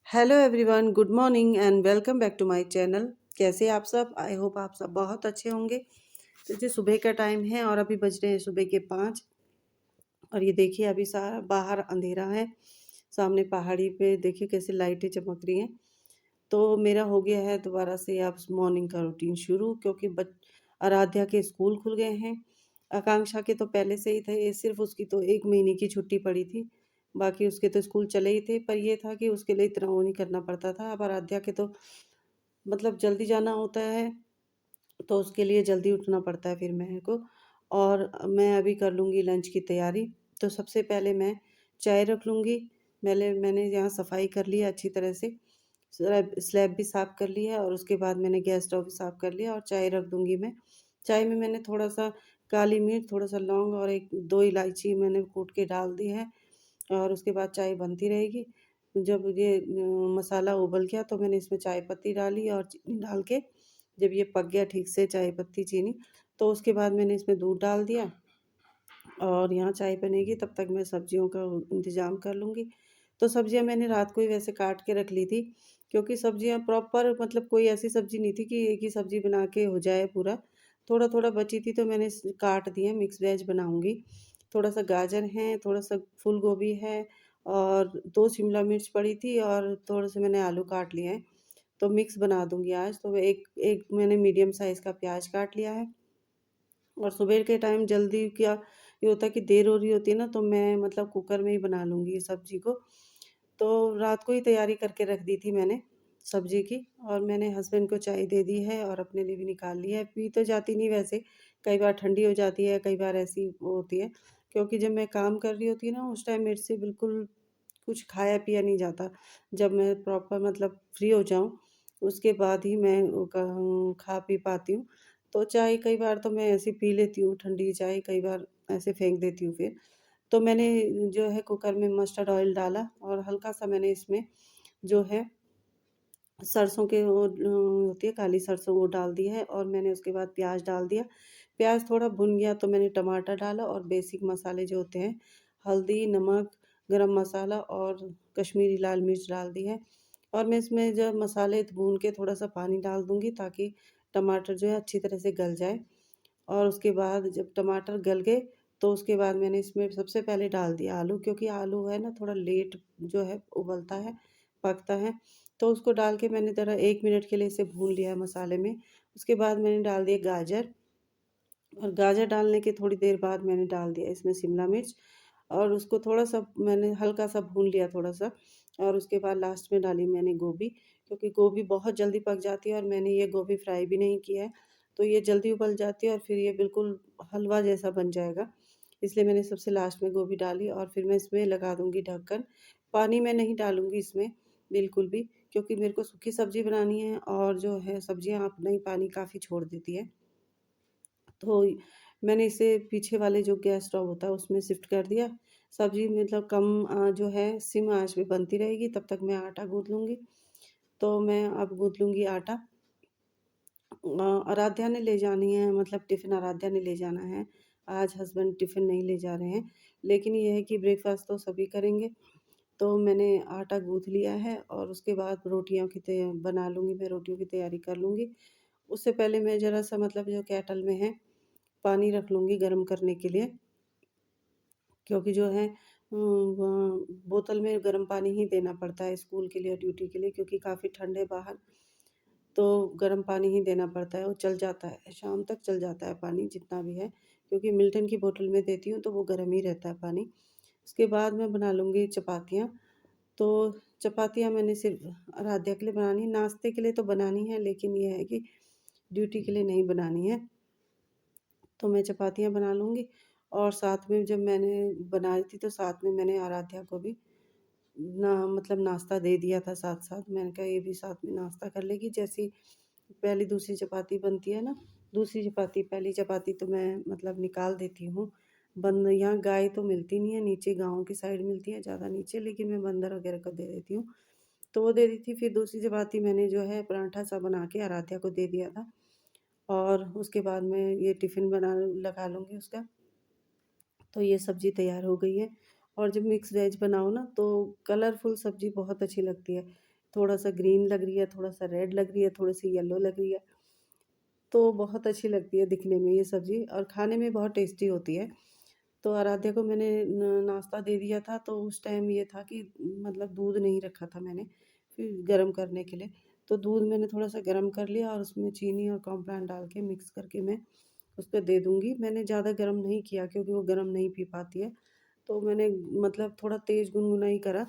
Hello everyone, good morning and welcome back to my channel. कैसे आप सब? I hope आप सब बहुत अच्छे होंगे। तो जी सुबह का टाइम है और अभी बज रहे हैं सुबह के 5। और ये देखिए अभी सारा बाहर अंधेरा है। सामने पहाड़ी पे देखिए कैसे लाइटें चमक रही हैं। तो मेरा हो गया है दोबारा से अब मॉर्निंग का रूटीन शुरू, क्योंकि आराध्या के स्कूल खुल गए हैं। आकांक्षा के तो पहले से ही थे, सिर्फ उसकी तो 1 महीने की छुट्टी पड़ी थी। बाकी उसके तो स्कूल चले ही थे, पर ये था कि उसके लिए इतना वो नहीं करना पड़ता था। अब आराध्या के तो मतलब जल्दी जाना होता है, तो उसके लिए जल्दी उठना पड़ता है फिर मेरे को। और मैं अभी कर लूँगी लंच की तैयारी। तो सबसे पहले मैं चाय रख लूँगी। मैंने यहाँ सफाई कर ली है अच्छी तरह से। स्लैब भी साफ़ कर लिया है और उसके बाद मैंने गैस स्टोव भी साफ़ कर लिया और चाय रख दूँगी मैं। चाय में मैंने थोड़ा-सा काली मिर्च, थोड़ा-सा लौंग और 1-2 इलायची मैंने कूट के डाल दी है और उसके बाद चाय बनती रहेगी। जब ये मसाला उबल गया तो मैंने इसमें चाय पत्ती डाली और चीनी डाल के जब ये पक गया ठीक से चाय पत्ती, चीनी, तो उसके बाद मैंने इसमें दूध डाल दिया और यहाँ चाय बनेगी तब तक मैं सब्जियों का इंतज़ाम कर लूँगी। तो सब्जियाँ मैंने रात को ही वैसे काट के रख ली थी, क्योंकि सब्जियाँ प्रॉपर मतलब कोई ऐसी सब्ज़ी नहीं थी कि एक ही सब्ज़ी बना के हो जाए पूरा। थोड़ा-थोड़ा बची थी तो मैंने काट दिए, मिक्स वेज बनाऊँगी। थोड़ा-सा गाजर है, थोड़ा-सा फूल गोभी है और 2 शिमला मिर्च पड़ी थी और थोड़े से मैंने आलू काट लिए हैं। तो मिक्स बना दूँगी आज। तो एक एक मैंने मीडियम साइज़ का प्याज काट लिया है। और सुबह के टाइम जल्दी क्या ये होता है कि देर हो रही होती है ना, तो मैं मतलब कुकर में ही बना लूँगी सब्ज़ी को। तो रात को ही तैयारी करके रख दी थी मैंने सब्ज़ी की और मैंने हस्बैंड को चाय दे दी है और अपने लिए भी निकाल ली है। पी तो जाती नहीं वैसे, कई बार ठंडी हो जाती है, कई बार ऐसी वो होती है। क्योंकि जब मैं काम कर रही होती हूँ ना, उस टाइम मेरे से बिल्कुल कुछ खाया पिया नहीं जाता। जब मैं प्रॉपर मतलब फ्री हो जाऊँ, उसके बाद ही मैं वो खा पी पाती हूँ। तो चाय कई बार तो मैं ऐसे पी लेती हूँ, ठंडी चाय कई बार ऐसे फेंक देती हूँ फिर। तो मैंने जो है कुकर में मस्टर्ड ऑयल डाला और हल्का-सा मैंने इसमें जो है सरसों के वो होती है काली सरसों, वो डाल दी है और मैंने उसके बाद प्याज डाल दिया। प्याज थोड़ा भुन गया तो मैंने टमाटर डाला और बेसिक मसाले जो होते हैं हल्दी, नमक, गरम मसाला और कश्मीरी लाल मिर्च डाल दी है। और मैं इसमें जब मसाले भून के थोड़ा-सा पानी डाल दूँगी ताकि टमाटर जो है अच्छी तरह से गल जाए। और उसके बाद जब टमाटर गल गए तो उसके बाद मैंने इसमें सबसे पहले डाल दिया आलू, क्योंकि आलू है ना थोड़ा लेट जो है उबलता है, पकता है। तो उसको डाल के मैंने ज़रा 1 मिनट के लिए इसे भून लिया है मसाले में। उसके बाद मैंने डाल दिए गाजर और गाजर डालने के थोड़ी देर बाद मैंने डाल दिया इसमें शिमला मिर्च और उसको थोड़ा-सा मैंने हल्का-सा भून लिया थोड़ा-सा। और उसके बाद लास्ट में डाली मैंने गोभी, क्योंकि गोभी बहुत जल्दी पक जाती है और मैंने ये गोभी फ्राई भी नहीं किया है, तो ये जल्दी उबल जाती है और फिर ये बिल्कुल हलवा जैसा बन जाएगा। इसलिए मैंने सबसे लास्ट में गोभी डाली और फिर मैं इसमें लगा दूँगी ढक्कन। पानी मैं नहीं डालूँगी इसमें बिल्कुल भी, क्योंकि मेरे को सूखी सब्ज़ी बनानी है और जो है सब्ज़ियाँ अपना ही पानी काफ़ी छोड़ देती हैं। तो मैंने इसे पीछे वाले जो गैस स्टोव होता है उसमें शिफ्ट कर दिया। सब्ज़ी मतलब कम जो है सिम आँच पे बनती रहेगी, तब तक मैं आटा गूँथ लूँगी। तो मैं अब गूँथ लूँगी आटा। आराध्या ने ले जानी है, मतलब टिफ़िन आराध्या ने ले जाना है। आज हस्बैंड टिफ़िन नहीं ले जा रहे हैं, लेकिन ये है कि ब्रेकफ़ास्ट तो सभी करेंगे। तो मैंने आटा गूँथ लिया है और उसके बाद रोटियों की तै बना लूँगी, मैं रोटियों की तैयारी कर लूँगी। उससे पहले मैं ज़रा-सा मतलब जो केटल में है पानी रख लूँगी गर्म करने के लिए, क्योंकि जो है बोतल में गर्म पानी ही देना पड़ता है स्कूल के लिए, ड्यूटी के लिए, क्योंकि काफ़ी ठंड है बाहर। तो गर्म पानी ही देना पड़ता है, वो चल जाता है, शाम तक चल जाता है पानी जितना भी है, क्योंकि मिल्टन की बोतल में देती हूँ तो वो गर्म ही रहता है पानी। उसके बाद मैं बना लूँगी चपातियाँ। तो चपातियाँ मैंने सिर्फ़ आराध्या के लिए बनानी है, नाश्ते के लिए तो बनानी है, लेकिन ये है कि ड्यूटी के लिए नहीं बनानी है। तो मैं चपातियाँ बना लूँगी और साथ में जब मैंने बनाई थी तो साथ में मैंने आराध्या को भी ना मतलब नाश्ता दे दिया था साथ-साथ। मैंने कहा ये भी साथ में नाश्ता कर लेगी। जैसी पहली दूसरी चपाती बनती है ना, दूसरी चपाती पहली चपाती तो मैं मतलब निकाल देती हूँ। बंद यहाँ गाय तो मिलती नहीं है, नीचे गाँव की साइड मिलती है ज़्यादा नीचे, लेकिन मैं बंदर वगैरह को दे देती हूँ। तो वो दे दी थी, फिर दूसरी चपाती मैंने जो है पराठा सा बना के आराध्या को दे दिया था और उसके बाद मैं ये टिफ़िन बना लगा लूँगी उसका। तो ये सब्ज़ी तैयार हो गई है। और जब मिक्स वेज बनाओ ना तो कलरफुल सब्ज़ी बहुत अच्छी लगती है। थोड़ा-सा ग्रीन लग रही है, थोड़ा-सा रेड लग रही है, थोड़ी-सी येलो लग रही है। तो बहुत अच्छी लगती है दिखने में ये सब्ज़ी और खाने में बहुत टेस्टी होती है। तो आराध्या को मैंने नाश्ता दे दिया था, तो उस टाइम ये था कि मतलब दूध नहीं रखा था मैंने फिर गरम करने के लिए। तो दूध मैंने थोड़ा-सा गरम कर लिया और उसमें चीनी और कॉम्प्लान डाल के मिक्स करके मैं उसको दे दूँगी। मैंने ज़्यादा गरम नहीं किया क्योंकि वो गरम नहीं पी पाती है। तो मैंने मतलब थोड़ा तेज़ गुनगुना ही करा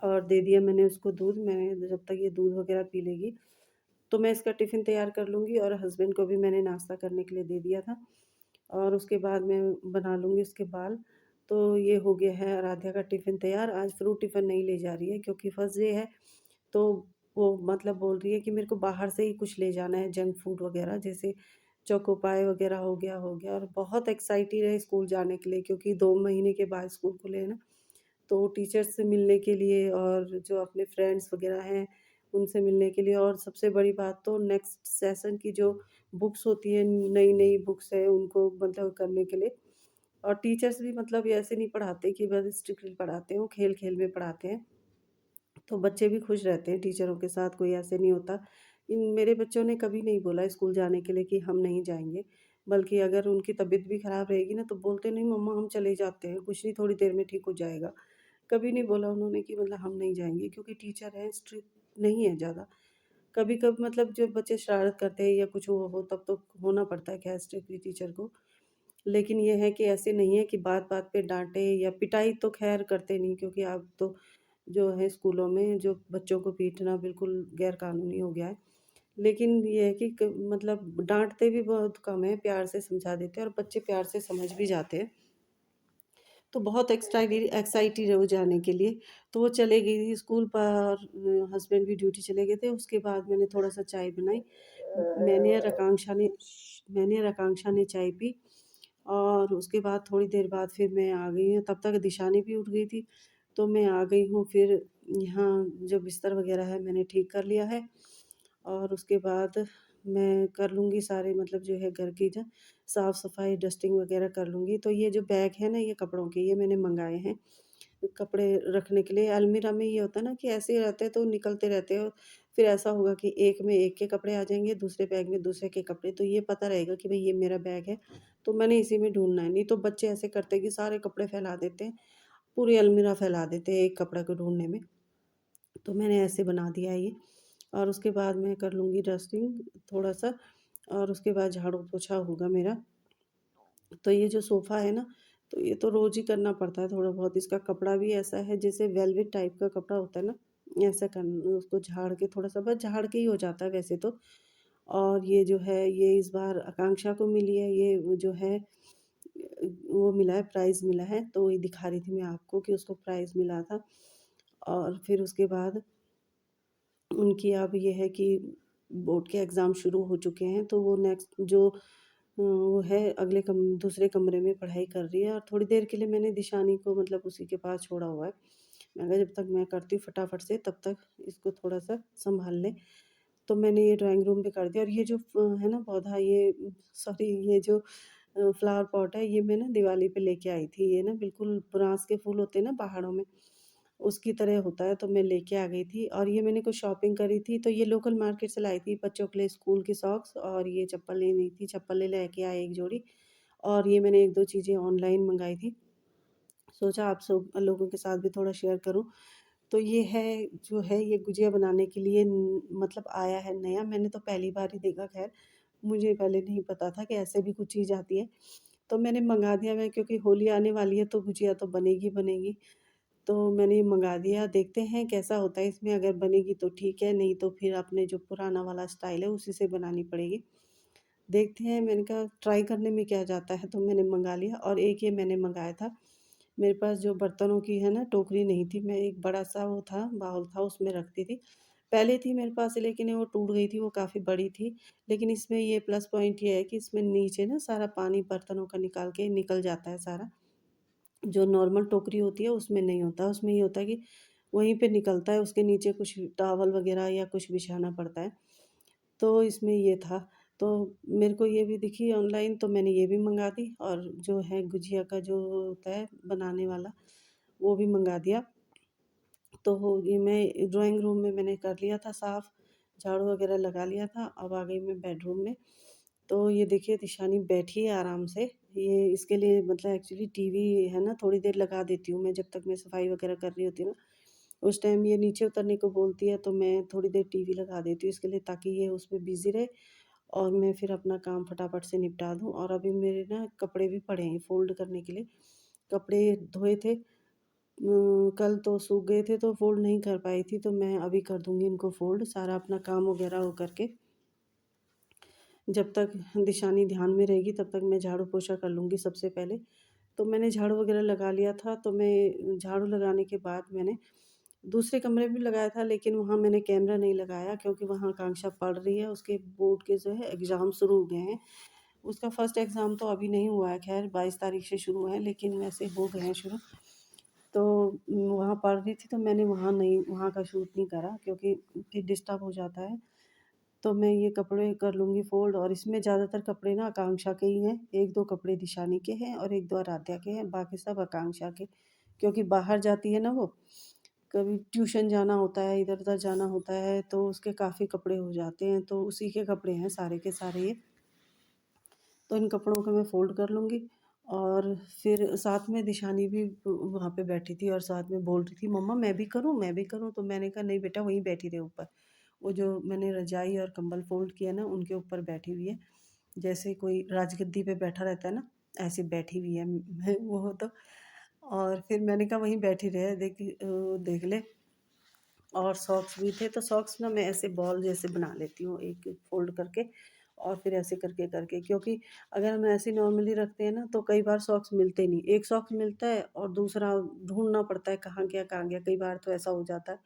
और दे दिया मैंने उसको दूध। मैंने जब तक ये दूध वग़ैरह पी लेगी, तो मैं इसका टिफ़िन तैयार कर लूँगी और हस्बैंड को भी मैंने नाश्ता करने के लिए दे दिया था। और उसके बाद मैं बना लूँगी उसके बाल। तो ये हो गया है आराध्या का टिफ़िन तैयार। आज फ्रूट टिफ़िन नहीं ले जा रही है क्योंकि फर्स्ट डे है, तो वो मतलब बोल रही है कि मेरे को बाहर से ही कुछ ले जाना है जंक फूड वग़ैरह, जैसे चोको पाई वग़ैरह हो गया और बहुत एक्साइटेड है स्कूल जाने के लिए क्योंकि 2 महीने के बाद स्कूल खुले हैं ना। तो टीचर्स से मिलने के लिए और जो अपने फ्रेंड्स वगैरह हैं, उनसे मिलने के लिए और सबसे बड़ी बात तो नेक्स्ट सेशन की जो बुक्स होती हैं, नई-नई बुक्स हैं, उनको मतलब करने के लिए। और टीचर्स भी मतलब ऐसे नहीं पढ़ाते कि बस स्ट्रिक्टली पढ़ाते हैं, वो खेल-खेल में पढ़ाते हैं। तो बच्चे भी खुश रहते हैं टीचरों के साथ, कोई ऐसे नहीं होता। इन मेरे बच्चों ने कभी नहीं बोला स्कूल जाने के लिए कि हम नहीं जाएँगे, बल्कि अगर उनकी तबीयत भी खराब रहेगी ना, तो बोलते नहीं मम्मा हम चले जाते हैं, कुछ नहीं थोड़ी देर में ठीक हो जाएगा। कभी नहीं बोला उन्होंने कि मतलब हम नहीं जाएँगे क्योंकि टीचर हैं, स्ट्रिक्ट नहीं है ज़्यादा। कभी-कभी मतलब जब बच्चे शरारत करते हैं या कुछ वो हो तब तो होना पड़ता है खैर स्ट्रिक्टली टीचर को। लेकिन ये है कि ऐसे नहीं है कि बात-बात पे डाँटे या पिटाई तो खैर करते नहीं क्योंकि अब तो जो है स्कूलों में जो बच्चों को पीटना बिल्कुल गैर कानूनी हो गया है। लेकिन ये है कि मतलब डाँटते भी बहुत कम है, प्यार से समझा देते हैं और बच्चे प्यार से समझ भी जाते हैं। तो बहुत एक्साइटेड है वो जाने के लिए। तो वो चले गई थी स्कूल पर, हस्बैंड भी ड्यूटी चले गए थे। उसके बाद मैंने थोड़ा-सा चाय बनाई। मैंने और आकांक्षा ने मैंने और आकांक्षा ने चाय पी और उसके बाद थोड़ी देर बाद फिर मैं आ गई हूँ। तब तक दिशानी भी उठ गई थी। तो मैं आ गई हूँ फिर यहाँ जो बिस्तर वग़ैरह है मैंने ठीक कर लिया है और उसके बाद मैं कर लूँगी सारे मतलब जो है घर की जो साफ़-सफ़ाई, डस्टिंग वग़ैरह कर लूँगी। तो ये जो बैग है ना ये कपड़ों के, ये मैंने मँगाए हैं, कपड़े रखने के लिए। अलमीरा में ये होता है ना कि ऐसे ही रहते हैं तो निकलते रहते हैं। फिर ऐसा होगा कि एक में एक के कपड़े आ जाएँगे, दूसरे बैग में दूसरे के कपड़े, तो ये पता रहेगा कि भई ये मेरा बैग है, तो मैंने इसी में ढूँढना है। नहीं तो बच्चे ऐसे करते हैं कि सारे कपड़े फैला देते हैं, पूरी अलमीरा फैला देते हैं एक कपड़े को ढूँढने में। तो मैंने ऐसे बना दिया है ये और उसके बाद मैं कर लूँगी डस्टिंग थोड़ा-सा और उसके बाद झाड़ू-पोछा होगा मेरा। तो ये जो सोफ़ा है ना, तो ये तो रोज़ ही करना पड़ता है थोड़ा बहुत। इसका कपड़ा भी ऐसा है जैसे वेलवेट टाइप का कपड़ा होता है ना, ऐसा उसको झाड़ के थोड़ा-सा बस झाड़ के ही हो जाता है वैसे तो। और ये जो है ये इस बार आकांक्षा को मिली है, ये वो जो है वो मिला है, प्राइज़ मिला है, तो वही दिखा रही थी मैं आपको कि उसको प्राइज़ मिला था। और फिर उसके बाद उनकी अब ये है कि बोर्ड के एग्ज़ाम शुरू हो चुके हैं, तो वो नेक्स्ट जो वो है अगले दूसरे कमरे में पढ़ाई कर रही है और थोड़ी देर के लिए मैंने दिशानी को मतलब उसी के पास छोड़ा हुआ है। मैं कहा जब तक मैं करती हूँ फटाफट से तब तक इसको थोड़ा-सा सँभाल ले। तो मैंने ये ड्राइंग रूम पे कर दिया और ये जो है ना पौधा ये सॉरी ये जो फ्लावर पॉट है ये मैं ना दिवाली पे लेके आई थी। ये ना बिल्कुल बुराँस के फूल होते हैं ना पहाड़ों में, उसकी तरह होता है, तो मैं लेके आ गई थी और ये मैंने कुछ शॉपिंग करी थी, तो ये लोकल मार्केट से लाई थी बच्चों के लिए स्कूल की सॉक्स और ये चप्पल लेनी थी, चप्पलें लेके आए 1 जोड़ी और ये मैंने 1-2 चीज़ें ऑनलाइन मँगाई थी। सोचा आप सब लोगों के साथ भी थोड़ा शेयर करूँ। तो ये है जो है ये गुजिया बनाने के लिए मतलब आया है नया, मैंने तो पहली बार ही देखा ख़ैर, मुझे पहले नहीं पता था कि ऐसे भी कुछ चीज़ आती है। तो मैंने मँगा दिया मैं क्योंकि होली आने वाली है तो गुजिया तो बनेगी बनेगी। तो मैंने ये मँगा दिया, देखते हैं कैसा होता है इसमें, अगर बनेगी तो ठीक है, नहीं तो फिर अपने जो पुराना वाला स्टाइल है उसी से बनानी पड़ेगी। देखते हैं, मैंने कहा ट्राई करने में क्या जाता है, तो मैंने मँगा लिया और एक ये मैंने मँगाया था। मेरे पास जो बर्तनों की है ना टोकरी नहीं थी, मैं एक बड़ा-सा वो था बाउल था उसमें रखती थी। पहले थी मेरे पास लेकिन वो टूट गई थी, वो काफ़ी बड़ी थी। लेकिन इसमें ये प्लस पॉइंट ये है कि इसमें नीचे ना सारा पानी बर्तनों का निकाल के निकल जाता है सारा। जो नॉर्मल टोकरी होती है उसमें नहीं होता, उसमें ये होता है कि वहीं पे निकलता है, उसके नीचे कुछ टॉवल वगैरह या कुछ बिछाना पड़ता है। तो इसमें ये था, तो मेरे को ये भी दिखी ऑनलाइन तो मैंने ये भी मँगा दी और जो है गुजिया का जो होता है बनाने वाला, वो भी मँगा दिया। तो ये मैं ड्राइंग रूम में मैंने कर लिया था साफ़, झाड़ू वगैरह लगा लिया था। अब आ गई मैं बेडरूम में। तो ये देखिए तिशानी बैठी है आराम से। ये इसके लिए मतलब एक्चुअली टीवी है ना, थोड़ी देर लगा देती हूँ मैं, जब तक मैं सफाई वगैरह कर रही होती हूँ ना, उस टाइम ये नीचे उतरने को बोलती है, तो मैं थोड़ी देर टीवी लगा देती हूँ इसके लिए, ताकि ये उसमें बिज़ी रहे और मैं फिर अपना काम फटाफट से निपटा दूँ। और अभी मेरे ना कपड़े भी पड़े हैं फ़ोल्ड करने के लिए। कपड़े धोए थे, कल तो सूख गए थे तो फ़ोल्ड नहीं कर पाई थी, तो मैं अभी कर दूँगी इनको फ़ोल्ड, सारा अपना काम वगैरह वो करके। जब तक दिशानी ध्यान में रहेगी तब तक मैं झाड़ू पोछा कर लूँगी सबसे पहले। तो मैंने झाड़ू वगैरह लगा लिया था, तो मैं झाड़ू लगाने के बाद मैंने दूसरे कमरे में भी लगाया था, लेकिन वहाँ मैंने कैमरा नहीं लगाया क्योंकि वहाँ आकांक्षा पढ़ रही है, उसके बोर्ड के जो है एग्ज़ाम शुरू हो गए हैं। उसका फर्स्ट एग्ज़ाम तो अभी नहीं हुआ है, ख़ैर 22 तारीख से शुरू है, लेकिन वैसे हो गए हैं शुरू। तो वहाँ पढ़ रही थी, तो मैंने वहाँ का शूट नहीं करा क्योंकि फिर डिस्टर्ब हो जाता है। तो मैं ये कपड़े कर लूँगी फ़ोल्ड, और इसमें ज़्यादातर कपड़े ना आकांक्षा के ही हैं। 1-2 कपड़े दिशानी के हैं और 1-2 आराध्या के हैं, बाकी सब आकांक्षा के। क्योंकि बाहर जाती है ना वो, कभी ट्यूशन जाना होता है, इधर-उधर जाना होता है, तो उसके काफ़ी कपड़े हो जाते हैं, तो उसी के कपड़े हैं सारे के सारे ये। तो इन कपड़ों को मैं फ़ोल्ड कर लूँगी। और फिर साथ में दिशानी भी वहाँ पे बैठी थी और साथ में बोल रही थी, मम्मा मैं भी करूँ, मैं भी करूँ? तो मैंने कहा नहीं बेटा, वहीं बैठी रहे ऊपर। वो जो मैंने रज़ाई और कंबल फ़ोल्ड किया ना, उनके ऊपर बैठी हुई है। जैसे कोई राजगद्दी पे बैठा रहता है ना, ऐसे बैठी हुई है वो तो। और फिर मैंने कहा वहीं बैठी रहे, देख ले। और सॉक्स भी थे, तो सॉक्स ना मैं ऐसे बॉल जैसे बना लेती हूँ, एक फ़ोल्ड करके और फिर ऐसे करके करके, क्योंकि अगर हम ऐसे नॉर्मली रखते हैं ना, तो कई बार सॉक्स मिलते नहीं। एक सॉक्स मिलता है और दूसरा ढूँढना पड़ता है कहाँ गया, कहाँ गया? कई बार तो ऐसा हो जाता है।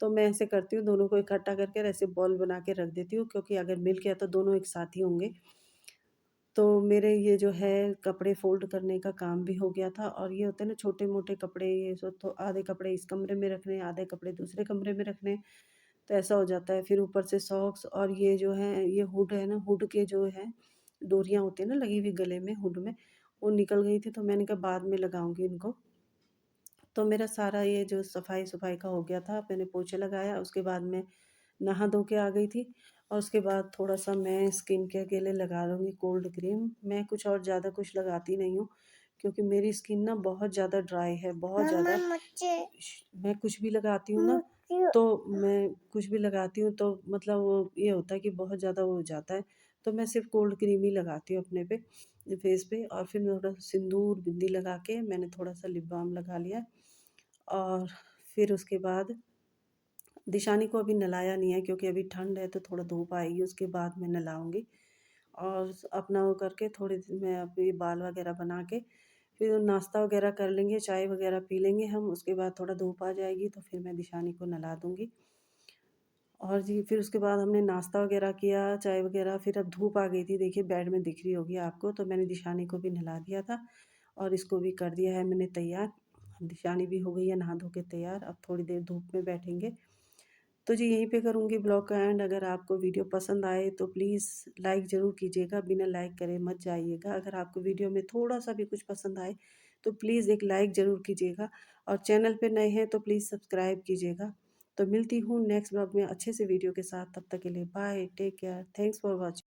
तो मैं ऐसे करती हूँ, दोनों को इकट्ठा करके और ऐसे बॉल बना के रख देती हूँ, क्योंकि अगर मिल गया तो दोनों एक साथ ही होंगे। तो मेरे ये जो है कपड़े फ़ोल्ड करने का काम भी हो गया था। और ये होते हैं ना छोटे-मोटे कपड़े, ये सो तो आधे कपड़े इस कमरे में रखने हैं, आधे कपड़े दूसरे कमरे में रखने हैं, तो ऐसा हो जाता है। फिर ऊपर से सॉक्स और ये जो है, ये हुड है ना, हुड के जो है डोरियाँ होती हैं ना लगी हुई गले में हुड में, वो निकल गई थी, तो मैंने कहा बाद में लगाऊँगी इनको। तो मेरा सारा ये जो सफाई-सुफाई का हो गया था, मैंने पोछे लगाया, उसके बाद मैं नहा धो के आ गई थी। और उसके बाद थोड़ा-सा मैं स्किन केयर के लिए लगा लूँगी कोल्ड क्रीम। मैं कुछ और ज़्यादा कुछ लगाती नहीं हूँ, क्योंकि मेरी स्किन ना बहुत ज़्यादा ड्राई है, बहुत ज़्यादा। मैं कुछ भी लगाती हूँ ना, तो मैं कुछ भी लगाती हूँ तो मतलब वो ये होता है कि बहुत ज़्यादा वो हो जाता है। तो मैं सिर्फ़ कोल्ड क्रीम ही लगाती हूँ अपने पे, फेस पे। और फिर थोड़ा सिंदूर, बिंदी लगा के मैंने थोड़ा-सा लिप बाम लगा लिया। और फिर उसके बाद दिशानी को अभी नहलाया नहीं है, क्योंकि अभी ठंड है, तो थोड़ा धूप आएगी उसके बाद मैं नहलाऊँगी। और अपना वो करके थोड़ी देर में अभी बाल वगैरह बना के फिर नाश्ता वगैरह कर लेंगे, चाय वगैरह पी लेंगे हम। उसके बाद थोड़ा धूप आ जाएगी तो फिर मैं दिशानी को नहला दूँगी। और जी फिर उसके बाद हमने नाश्ता वगैरह किया, चाय वगैरह, फिर अब धूप आ गई थी, देखिए बेड में दिख रही होगी आपको, तो मैंने दिशानी को भी नहला दिया था और इसको भी कर दिया है मैंने तैयार। दिशानी भी हो गई है नहा धो के तैयार, अब थोड़ी देर धूप में बैठेंगे। तो जी यहीं पे करूँगी ब्लॉग का एंड। अगर आपको वीडियो पसंद आए तो प्लीज़ लाइक ज़रूर कीजिएगा, बिना लाइक करे मत जाइएगा। अगर आपको वीडियो में थोड़ा-सा भी कुछ पसंद आए तो प्लीज़ एक लाइक ज़रूर कीजिएगा, और चैनल पे नए हैं तो प्लीज़ सब्सक्राइब कीजिएगा। तो मिलती हूँ नेक्स्ट ब्लॉग में अच्छे से वीडियो के साथ, तब तक के लिए bye, take care, thanks for watching.